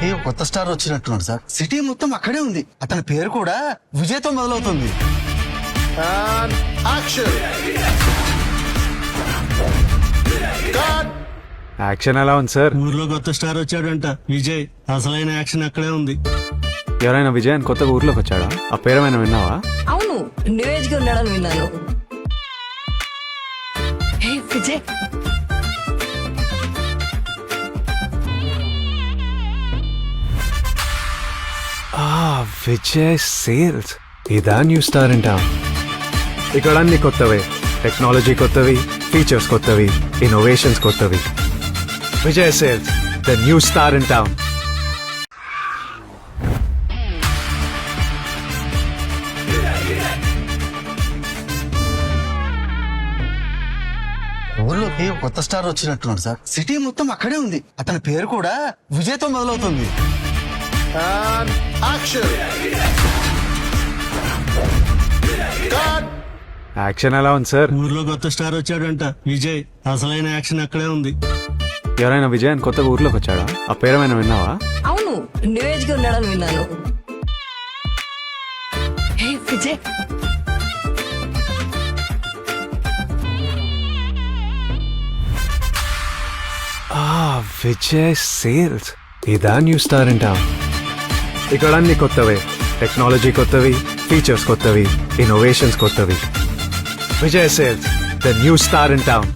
ఊర్లోకి కొత్త star వచ్చినట్టున్నాడు sir. City మొత్తం అక్కడే ఉంది. అతని పేరు కూడా విజయ్తో మొదలవుతుంది. And action. Cut. యాక్షన్ ఎలా ఉంది సార్? ఊర్లో కొత్త స్టార్ వచ్చాడంట విజయ్. అసలైన యాక్షన్ అక్కడే ఉంది. ఎవరైనా విజయ్ అని కొత్తగా ఊర్లోకి వచ్చాడా? ఆ పేరేమైనా విన్నావా? అవును, న్యూఏజ్ గా ఉన్నాడని విన్నాను. హే విజయ్, విజయ్ సేల్స్ ఇదా న్యూ స్టార్ ఇన్ టౌన్. ఇక్కడ అన్ని కొత్తవే, టెక్నాలజీ కొత్తవి, ఫీచర్స్ కొత్తవి, ఇన్నోవేషన్స్ కొత్తవి. Vijay sales the new star in town. ఊర్లోకి కొత్త స్టార్ వచ్చినట్టున్నాడు సార్. సిటీ మొత్తం అక్కడే ఉంది. అతని పేరు కూడా విజయ్తో మొదలవుతుంది. And action. Cut. యాక్షన్ ఎలా ఉంది సార్? ఊర్లో కొత్త స్టార్ వచ్చాడంట విజయ్. అసలైన యాక్షన్ అక్కడే ఉంది. ఎవరైనా విజయ్ అని కొత్తగా ఊర్లోకి వచ్చాడా? ఆ పేరేమైనా విన్నావా? అవును, న్యూఏజ్ గా ఉన్నాడని విన్నాను. హే విజయ్, విజయ్ సేల్స్ ఇదా న్యూ స్టార్ ఇన్ టౌన్. ఇక్కడ అన్ని కొత్తవే, టెక్నాలజీ కొత్తవి, ఫీచర్స్ కొత్తవి, ఇన్నోవేషన్స్ కొత్తవి. Vijay sales the new star in town.